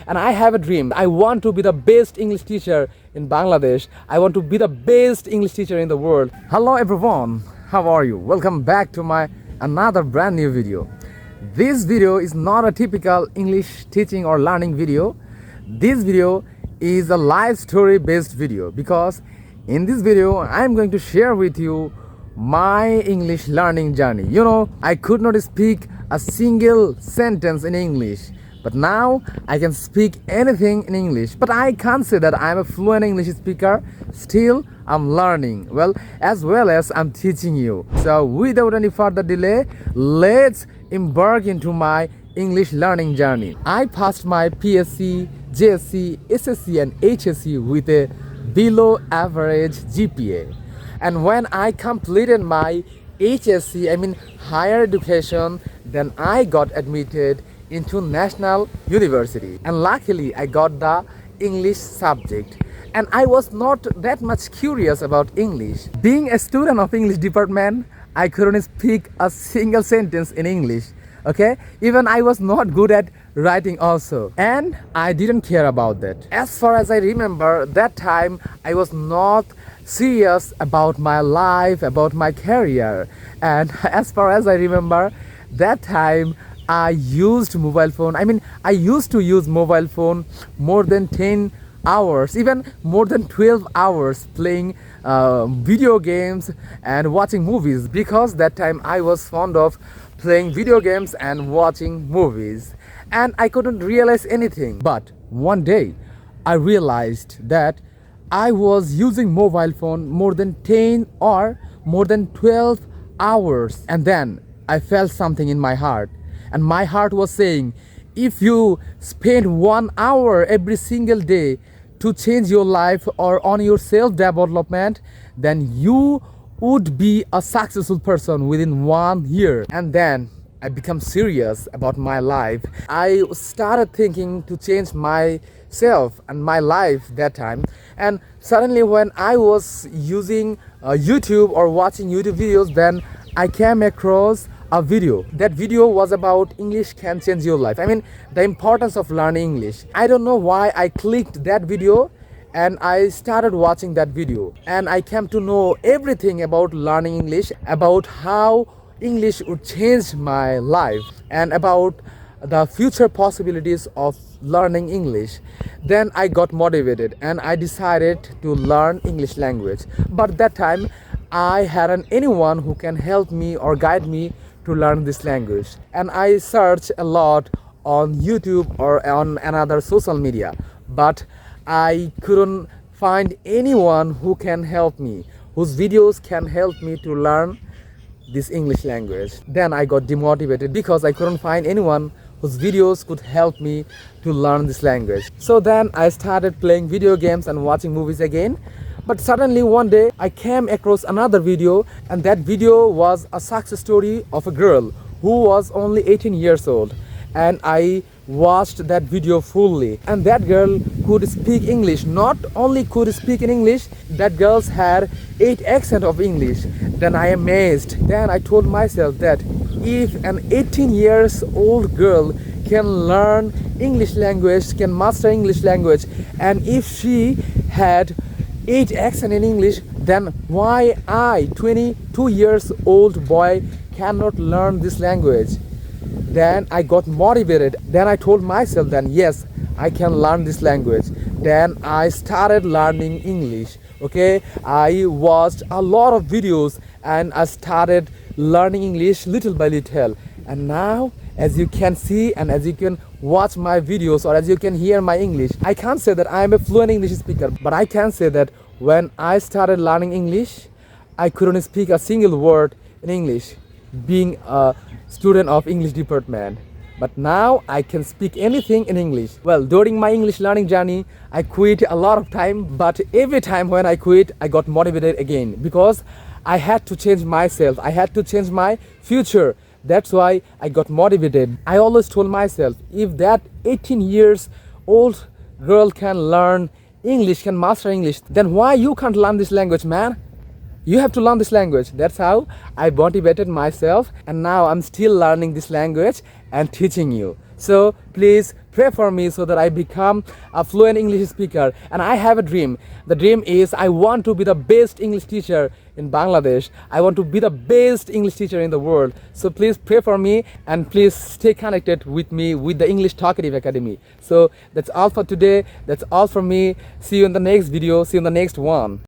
and I have a dream. I want to be the best English teacher in Bangladesh. I want to be the best English teacher in the world. Hello everyone, how are you? Welcome back to my another brand new video. This video is not a typical English teaching or learning video. This video is a life story based video, because in this video I am going to share with you my English learning journey. You know, I could not speak a single sentence in English, but now I can speak anything in English. But I can't say that I'm a fluent English speaker. Still, I'm learning, well as I'm teaching you. So without any further delay, let's embark into my English learning journey. I passed my PSC, JSC, SSC and HSC with a below average GPA. And when I completed my HSC, I mean higher education, then I got admitted into National University. And luckily I got the English subject. And I was not that much curious about English. Being a student of English department, I couldn't speak a single sentence in English. Okay, even I was not good at writing also, and I didn't care about that. As far as I remember, that time I was not serious about my life, about my career. And as far as I remember, that time I used mobile phone. I used to use mobile phone more than 10 hours, even more than 12 hours, playing video games and watching movies, because that time I was fond of playing video games and watching movies, and I couldn't realize anything. But one day I realized that I was using mobile phone more than 10 or more than 12 hours, and then I felt something in my heart, and my heart was saying, if you spend 1 hour every single day to change your life or on your self-development, then you would be a successful person within 1 year. And then I become serious about my life. I started thinking to change myself and my life that time. And suddenly when I was using YouTube or watching YouTube videos, then I came across a video. That video was about English can change your life. The importance of learning English. I don't know why I clicked that video and I started watching that video, and I came to know everything about learning English, about how English would change my life, and about the future possibilities of learning English. Then I got motivated and I decided to learn English language. But that time I hadn't anyone who can help me or guide me to learn this language, and I searched a lot on YouTube or on another social media, but I couldn't find anyone who can help me, whose videos can help me to learn this English language. Then I got demotivated because I couldn't find anyone whose videos could help me to learn this language. So then I started playing video games and watching movies again. But suddenly one day I came across another video, and that video was a success story of a girl who was only 18 years old. And I watched that video fully, and that girl could speak English. Not only could speak in English, that girl had 8 accent of English. Then I amazed. Then I told myself that if an 18 years old girl can learn English language, can master English language, and if she had 8 accent in English, then why I, 22 years old boy, cannot learn this language? Then I got motivated. Then I told myself, then yes, I can learn this language. Then I started learning English. Okay, I watched a lot of videos and I started learning English little by little. And now, as you can see and as you can watch my videos or as you can hear my English, I can't say that I am a fluent English speaker, but I can say that when I started learning English, I couldn't speak a single word in English, being a student of English department. But now I can speak anything in English. Well, during my English learning journey, I quit a lot of time, but every time when I quit, I got motivated again, because I had to change myself. I had to change my future. That's why I got motivated. I always told myself, if that 18 years old girl can learn English, can master English, then why you can't learn this language, man? You have to learn this language. That's how I motivated myself, and now I'm still learning this language and teaching you. So please pray for me so that I become a fluent English speaker. And I have a dream. The dream is I want to be the best English teacher in Bangladesh. I want to be the best English teacher in the world. So please pray for me and please stay connected with me with the English Talkative Academy. So that's all for today. That's all from me. See you in the next video. See you in the next one.